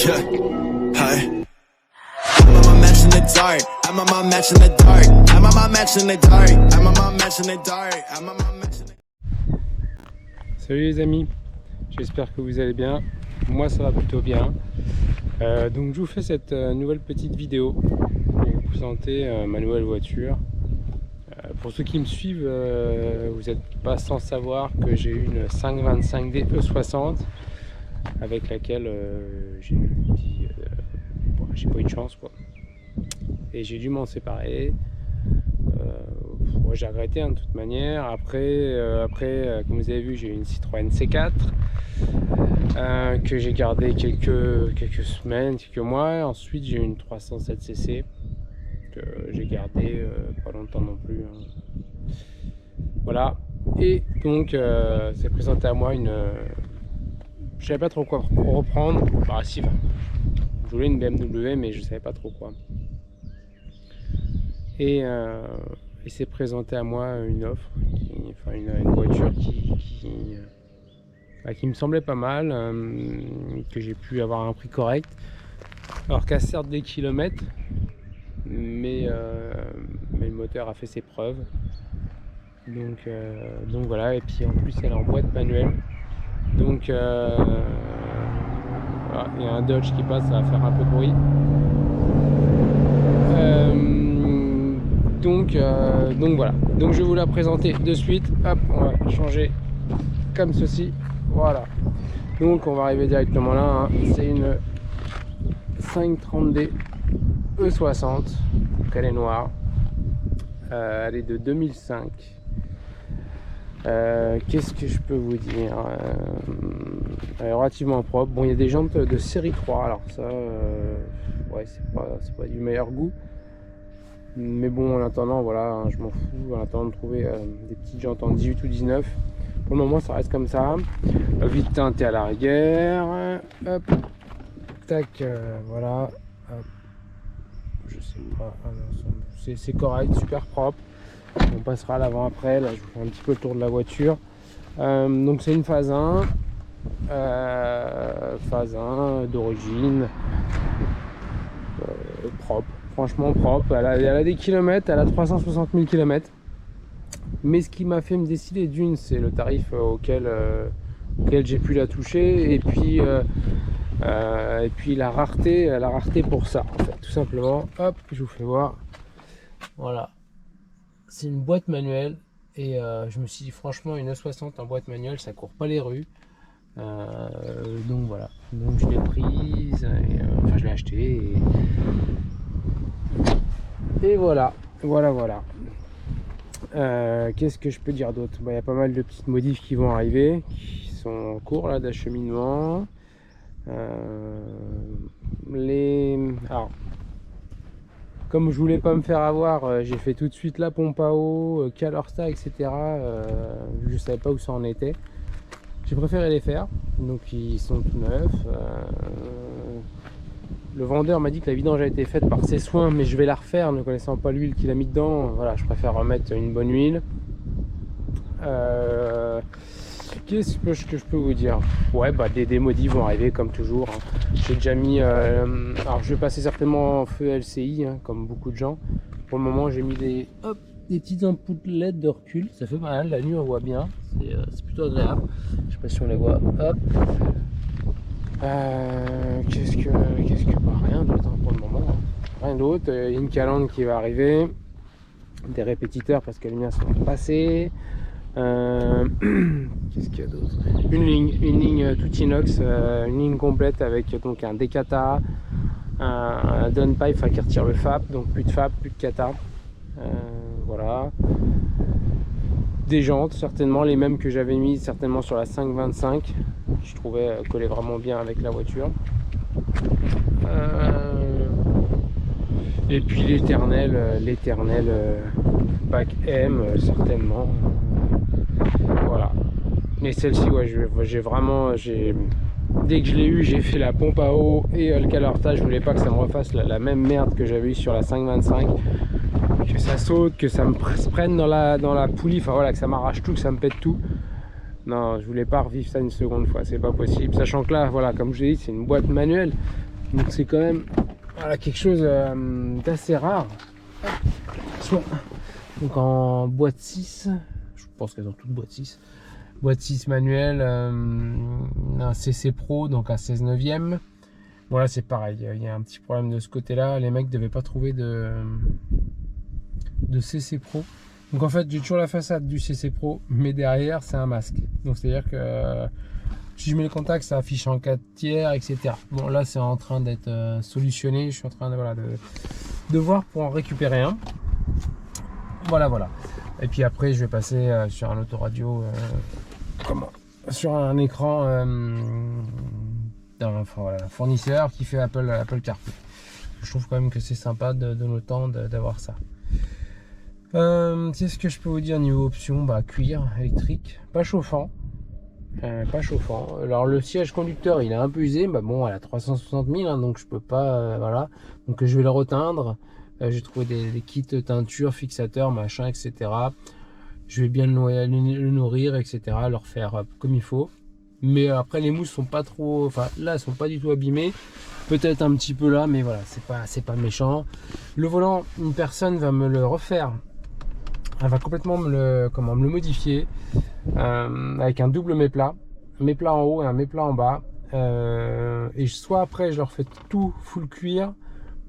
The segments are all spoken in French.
Yeah, hi. I'm on my match in the dark. I'm on my match in the dark. I'm on my match in the dark. I'm on my match in the dark. I'm on my match in the... Salut les amis, j'espère que vous allez bien. Moi ça va plutôt bien. Donc je vous fais cette nouvelle petite vidéo pour vous présenter ma nouvelle voiture. Pour ceux qui me suivent, vous n'êtes pas sans savoir que j'ai une 525D E60 avec laquelle j'ai pas eu de chance quoi. Et j'ai dû m'en séparer. J'ai regretté de toute manière. Après, comme vous avez vu, j'ai une Citroën C4 que j'ai gardé quelques semaines, quelques mois. Ensuite j'ai une 307cc que j'ai gardé pas longtemps non plus, hein. Voilà. Et donc c'est présenté à moi une je savais pas trop quoi reprendre. Bah si, je voulais une BMW mais je savais pas trop quoi. Et c'est présenté à moi une offre, une voiture qui me semblait pas mal, que j'ai pu avoir un prix correct, alors qu'à certes des kilomètres, mais le moteur a fait ses preuves. Donc voilà, et puis en plus elle est en boîte manuelle. Donc voilà, il y a un Dodge qui passe, ça va faire un peu de bruit. Donc voilà, donc je vais vous la présenter de suite. Hop, on va changer comme ceci, voilà. Donc on va arriver directement là, hein. C'est une 530D E60, donc elle est noire, elle est de 2005. Qu'est-ce que je peux vous dire, elle est relativement propre. Bon, il y a des jantes de série 3, alors ça ouais, c'est pas du meilleur goût. Mais bon, en attendant, voilà, hein, je m'en fous. En attendant de trouver des petites jantes en 18 ou 19. Pour le moment, ça reste comme ça. Vite teinté à l'arrière. Hop. Tac, voilà. Hop. Je sais pas. C'est correct, super propre. On passera à l'avant après. Là, je vous fais un petit peu le tour de la voiture. Donc, c'est une phase 1. Phase 1 d'origine. Propre. Franchement propre, elle a des kilomètres, elle a 360 000 km. Mais ce qui m'a fait me décider d'une, c'est le tarif auquel j'ai pu la toucher, et puis la rareté pour ça, en fait, tout simplement. Hop, je vous fais voir. Voilà, c'est une boîte manuelle, et je me suis dit franchement une E60 en boîte manuelle, ça court pas les rues. Donc voilà, donc je l'ai prise, enfin je l'ai achetée. Et voilà. Qu'est-ce que je peux dire d'autre? Il y a pas mal de petites modifs qui vont arriver, qui sont en cours là d'acheminement. Alors, comme je voulais pas me faire avoir, j'ai fait tout de suite la pompe à eau, Calorsta, etc. Vu que je savais pas où ça en était. J'ai préféré les faire, donc ils sont tout neufs. Le vendeur m'a dit que la vidange a été faite par ses soins, mais je vais la refaire, ne connaissant pas l'huile qu'il a mis dedans. Voilà, je préfère remettre une bonne huile. Qu'est-ce que je peux vous dire? Ouais, des modifs vont arriver comme toujours, hein. J'ai déjà mis... alors je vais passer certainement en feu LCI, hein, comme beaucoup de gens. Pour le moment, j'ai mis des petites ampoules LED de recul. Ça fait mal, la nuit on voit bien. C'est plutôt agréable. Je sais pas si on les voit. Hop. Qu'est-ce que rien d'autre, hein, pour le moment, rien d'autre. Il y a une calandre qui va arriver, des répétiteurs parce que les miens sont passés. Qu'est-ce qu'il y a d'autre? Une ligne tout inox, une ligne complète avec donc un décata, un downpipe qui retire le FAP, donc plus de FAP, plus de cata. Voilà. Des jantes, certainement les mêmes que j'avais mis certainement sur la 525, je trouvais coller vraiment bien avec la voiture. Et puis l'éternel pack M, certainement. Voilà. Mais celle-ci, ouais, dès que je l'ai eu, j'ai fait la pompe à eau et le Calorta. Je voulais pas que ça me refasse la même merde que j'avais eu sur la 525. Que ça saute, que ça me prenne dans la poulie, enfin voilà, que ça m'arrache tout, que ça me pète tout. Non, je voulais pas revivre ça une seconde fois, c'est pas possible. Sachant que là, voilà, comme je l'ai dit, c'est une boîte manuelle. Donc c'est quand même voilà, quelque chose d'assez rare. Donc en boîte 6, je pense qu'elles ont toutes boîte 6. Boîte 6 manuelle, un CC Pro, donc un 16 neuvième. Voilà, c'est pareil, il y a un petit problème de ce côté-là. Les mecs ne devaient pas trouver de CC Pro. Donc en fait, j'ai toujours la façade du CC Pro, mais derrière, c'est un masque. Donc c'est-à-dire que si je mets le contact, ça affiche en 4 tiers, etc. Bon, là, c'est en train d'être solutionné. Je suis en train de, voilà, de voir pour en récupérer un. Voilà. Et puis après, je vais passer sur un autoradio, sur un écran d'un fournisseur qui fait Apple CarPlay. Je trouve quand même que c'est sympa de nos temps d'avoir ça. Qu'est-ce que je peux vous dire niveau option? Cuir électrique, pas chauffant. Alors le siège conducteur il est un peu usé, bon, elle a 360 000 hein, donc je peux pas, voilà. Donc je vais le reteindre. J'ai trouvé des kits teinture, fixateurs, machin, etc. Je vais bien le nourrir, etc. Le refaire comme il faut. Mais après les mousses sont pas trop, enfin là elles sont pas du tout abîmées. Peut-être un petit peu là, mais voilà, c'est pas méchant. Le volant, une personne va me le refaire. Elle va complètement me le modifier avec un double méplat en haut et un méplat en bas. Et soit après je leur fais tout full cuir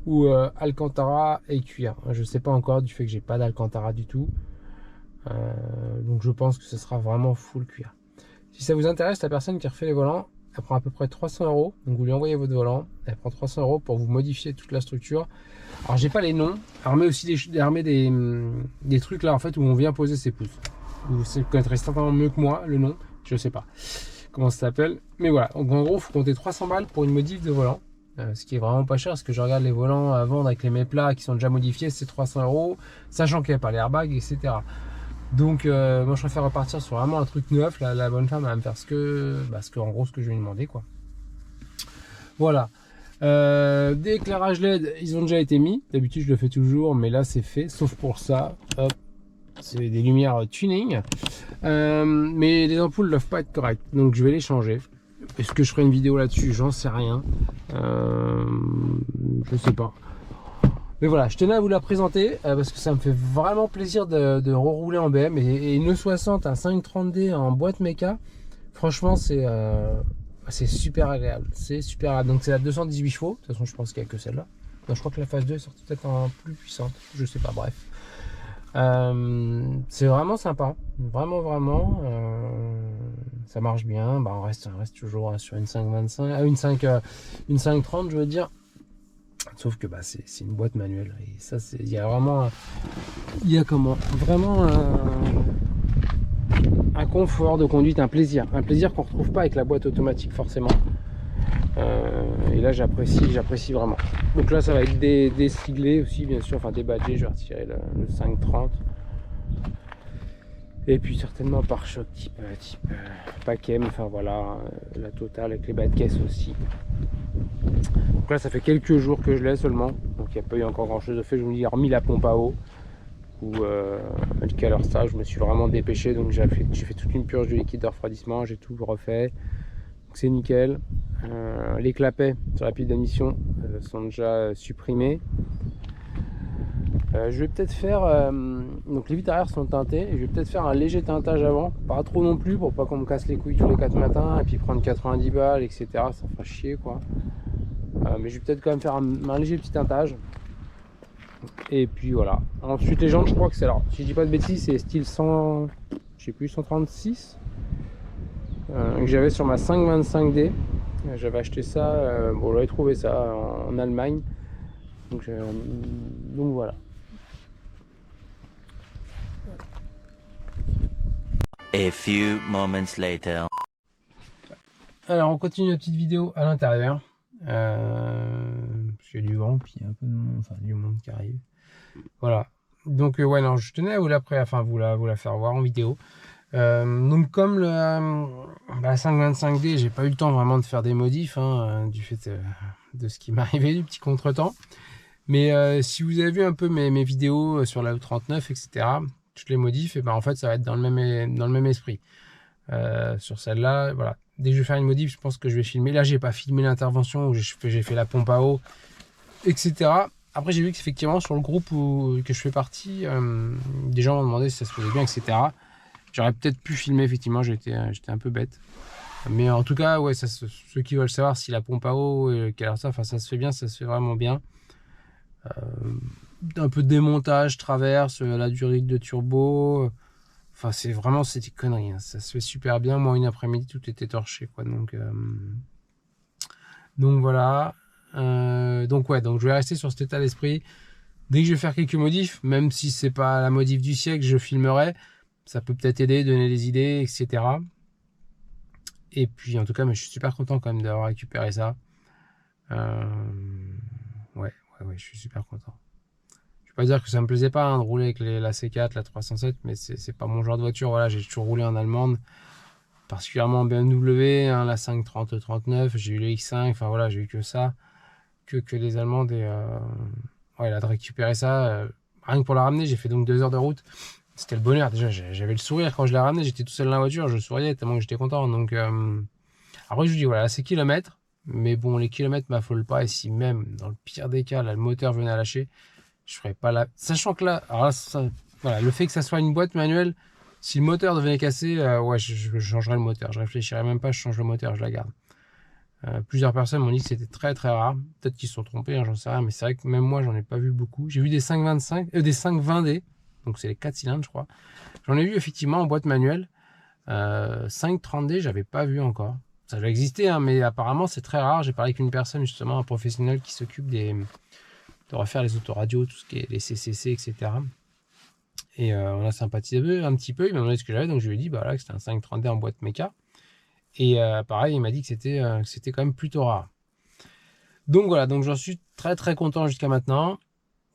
ou Alcantara et cuir. Je sais pas encore du fait que j'ai pas d'Alcantara du tout. Donc je pense que ce sera vraiment full cuir. Si ça vous intéresse, la personne qui refait les volants, elle prend à peu près 300 €. Donc vous lui envoyez votre volant, elle prend 300 € pour vous modifier toute la structure. Alors j'ai pas les noms, elle remet aussi des trucs là en fait où on vient poser ses pouces. Vous connaîtrez certainement mieux que moi le nom, je sais pas comment ça s'appelle. Mais voilà, donc en gros il faut compter 300 balles pour une modif de volant. Ce qui est vraiment pas cher, parce que je regarde les volants à vendre avec les méplats qui sont déjà modifiés, c'est 300 €, sachant qu'il n'y a pas l'airbag, etc. Donc moi je préfère repartir sur vraiment un truc neuf. La bonne femme va me faire ce que en gros ce que je lui ai demandé, quoi. Voilà. Des éclairages LED, ils ont déjà été mis. D'habitude je le fais toujours, mais là c'est fait, sauf pour ça. Hop, c'est des lumières tuning. Mais les ampoules ne doivent pas être correctes, donc je vais les changer. Est-ce que je ferai une vidéo là-dessus? J'en sais rien. Je sais pas. Mais voilà, je tenais à vous la présenter parce que ça me fait vraiment plaisir de rerouler en BM. Et une E60 à 530D en boîte méca, franchement, c'est super agréable. C'est super agréable. Donc c'est la 218 chevaux. De toute façon, je pense qu'il n'y a que celle-là. Je crois que la phase 2 est sortie peut-être en plus puissante. Je sais pas, bref. C'est vraiment sympa. Vraiment. Ça marche bien. On reste toujours sur une 525, une 530, je veux dire. Sauf que c'est une boîte manuelle et ça il y a vraiment un confort de conduite, un plaisir qu'on retrouve pas avec la boîte automatique forcément. Et là j'apprécie vraiment. Donc là ça va être désiglé aussi bien sûr, enfin débadgé. Je vais retirer le 530 et puis certainement pare-choc type Pacem, enfin voilà, la totale avec les bas de caisse aussi. Donc là ça fait quelques jours que je l'ai seulement, donc il n'y a pas eu encore grand chose de fait. Je me dis, hormis la pompe à eau ou quelle heure ça, je me suis vraiment dépêché, donc j'ai fait toute une purge de liquide de refroidissement, j'ai tout refait, donc c'est nickel. Les clapets sur la pile d'admission sont déjà supprimés. Je vais peut-être faire donc les vitres arrière sont teintées et je vais peut-être faire un léger teintage avant, pas trop non plus pour pas qu'on me casse les couilles tous les 4 matins et puis prendre 90 balles, etc. Ça fera chier, quoi. Mais je vais peut-être quand même faire un léger petit teintage et puis voilà. Ensuite les jantes, je crois que c'est, alors si je dis pas de bêtises, c'est style 100, je sais plus, 136 que j'avais sur ma 525D. J'avais acheté ça, bon j'avais trouvé ça en Allemagne, donc voilà. A few moments later. Alors on continue la petite vidéo à l'intérieur. Parce qu'il y a du vent, puis il y a un peu de monde, enfin du monde qui arrive. Voilà. Donc ouais, non, je tenais à vous la faire voir en vidéo. Donc comme la 525D, j'ai pas eu le temps vraiment de faire des modifs du fait de ce qui m'est arrivé, du petit contretemps. Mais si vous avez vu un peu mes vidéos sur la E39, etc., toutes les modifs, et en fait ça va être dans le même esprit. Sur celle-là, voilà, dès que je vais faire une modif, je pense que je vais filmer. Là, j'ai pas filmé l'intervention où j'ai fait la pompe à eau, etc. Après, j'ai vu qu'effectivement, sur le groupe que je fais partie, des gens m'ont demandé si ça se faisait bien, etc. J'aurais peut-être pu filmer, effectivement, j'étais un peu bête. Mais en tout cas, ouais, ceux qui veulent savoir si la pompe à eau, ça se fait bien, ça se fait vraiment bien. Un peu de démontage, traverse, la durée de turbo. Enfin, c'est des conneries. Hein. Ça se fait super bien. Moi, une après-midi, tout était torché, quoi. Donc voilà. Donc je vais rester sur cet état d'esprit. Dès que je vais faire quelques modifs, même si c'est pas la modif du siècle, je filmerai. Ça peut peut-être aider, donner des idées, etc. Et puis, en tout cas, mais je suis super content quand même d'avoir récupéré ça. Ouais, je suis super content. Je vais pas dire que ça me plaisait pas de rouler avec la C4, la 307, mais c'est pas mon genre de voiture. Voilà, j'ai toujours roulé en allemande, particulièrement en BMW, hein, la 530-39, j'ai eu le X5, enfin voilà, j'ai eu que ça, que les allemandes. Et là, de récupérer ça, rien que pour la ramener, j'ai fait donc 2 heures de route. C'était le bonheur. Déjà, j'avais le sourire quand je l'ai ramené. J'étais tout seul dans la voiture, je souriais tellement que j'étais content. Donc, après, je vous dis, voilà, c'est kilomètres. Mais bon, les kilomètres m'affolent pas. Et si même, dans le pire des cas, là, le moteur venait à lâcher, je ferais pas là. Sachant que là, alors là voilà, le fait que ça soit une boîte manuelle, si le moteur devenait cassé, je changerais le moteur. Je réfléchirais même pas, je change le moteur, je la garde. Plusieurs personnes m'ont dit que c'était très très rare. Peut-être qu'ils se sont trompés, hein, j'en sais rien. Mais c'est vrai que même moi, j'en ai pas vu beaucoup. J'ai vu des 520D. Donc c'est les 4 cylindres, je crois. J'en ai vu effectivement en boîte manuelle. 530D, j'avais pas vu encore. Ça doit exister, hein, mais apparemment c'est très rare. J'ai parlé avec une personne, justement, un professionnel qui s'occupe de refaire les autoradios, tout ce qui est les CCC, etc. Et on a sympathisé un petit peu. Il m'a demandé ce que j'avais, donc je lui ai dit que c'était un 530D en boîte méca. Et pareil, il m'a dit que c'était quand même plutôt rare. Donc voilà, donc j'en suis très très content jusqu'à maintenant.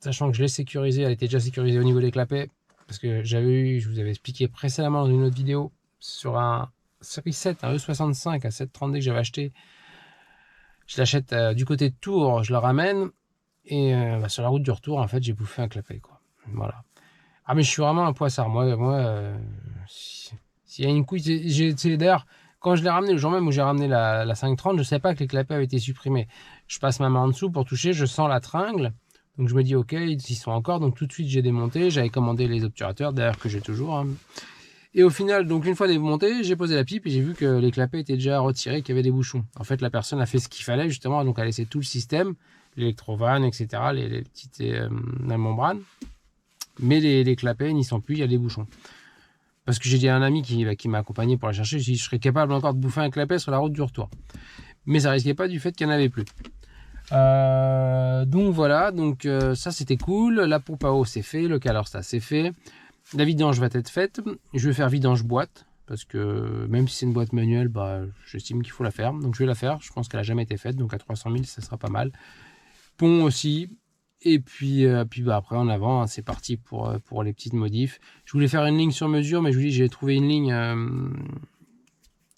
Sachant que je l'ai sécurisé, elle était déjà sécurisée au niveau des clapets, parce que je vous avais expliqué précédemment dans une autre vidéo, sur un Série 7, un E65 à 730D que j'avais acheté. Je l'achète du côté de Tours, je le ramène, et sur la route du retour, en fait, j'ai bouffé un clapet, quoi. Voilà. Ah, mais je suis vraiment un poissard. Moi, s'il y a une couille, d'ailleurs, quand je l'ai ramené, le jour même où j'ai ramené la 530, je ne savais pas que les clapets avaient été supprimés. Je passe ma main en dessous pour toucher, je sens la tringle. Donc je me dis ok, ils y sont encore, donc tout de suite j'ai démonté, j'avais commandé les obturateurs, d'ailleurs que j'ai toujours. Hein. Et au final, donc une fois démonté, j'ai posé la pipe et j'ai vu que les clapets étaient déjà retirés, qu'il y avait des bouchons. En fait, la personne a fait ce qu'il fallait justement, donc elle a laissé tout le système, l'électrovanne, etc., les petites la membrane. Mais les clapets n'y sont plus, il y a des bouchons. Parce que j'ai dit à un ami qui m'a accompagné pour la chercher, je serais capable encore de bouffer un clapet sur la route du retour. Mais ça risquait pas du fait qu'il n'y en avait plus. Donc voilà, ça c'était cool. La pompe à eau c'est fait, le calorstat c'est fait, la vidange va être faite. Je vais faire vidange boîte parce que même si c'est une boîte manuelle, j'estime qu'il faut la faire, donc je vais la faire. Je pense qu'elle a jamais été faite, donc à 300 000 ça sera pas mal. Pont aussi, et puis après en avant, hein, c'est parti pour les petites modifs. Je voulais faire une ligne sur mesure, mais je vous dis j'ai trouvé une ligne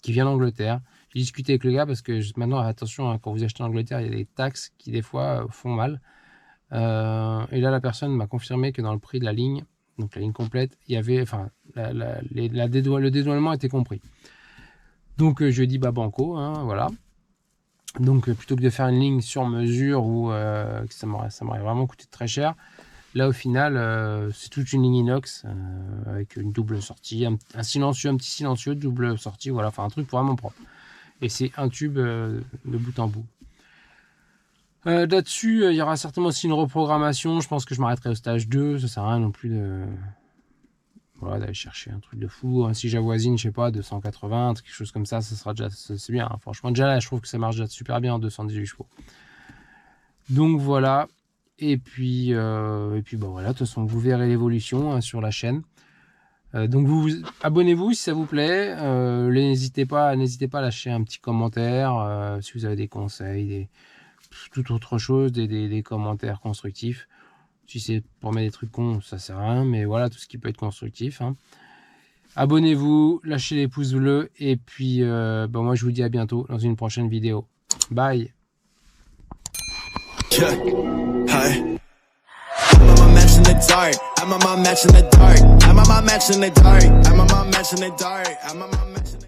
qui vient d'Angleterre. J'ai discuté avec le gars parce que maintenant, attention, hein, quand vous achetez en Angleterre, il y a des taxes qui des fois font mal. Et là, la personne m'a confirmé que dans le prix de la ligne, donc la ligne complète, il y avait, enfin, le dédouanement était compris. Donc je lui ai dit banco, hein, voilà. Donc plutôt que de faire une ligne sur mesure où ça m'aurait vraiment coûté très cher, là au final c'est toute une ligne inox avec une double sortie, un petit silencieux, double sortie, voilà, enfin un truc vraiment propre. Et c'est un tube de bout en bout. Là-dessus, il y aura certainement aussi une reprogrammation. Je pense que je m'arrêterai au stage 2. Ça sert à rien non plus d'aller chercher un truc de fou. Si j'avoisine, je sais pas, 280, quelque chose comme ça, ça sera déjà, c'est bien. Hein. Franchement, déjà là, je trouve que ça marche déjà super bien en 218 chevaux. Donc voilà. Et puis voilà, de toute façon, vous verrez l'évolution sur la chaîne. Donc abonnez-vous si ça vous plaît. N'hésitez pas à lâcher un petit commentaire si vous avez des conseils, toute autre chose, des commentaires constructifs. Si c'est pour mettre des trucs cons, ça sert à rien, mais voilà, tout ce qui peut être constructif. Hein. Abonnez-vous, lâchez les pouces bleus, et puis moi je vous dis à bientôt dans une prochaine vidéo. Bye. In the dark, I'm on my match in the dark. I'm on my match in the dark. I'm on my match in the dark. I'm on my match in the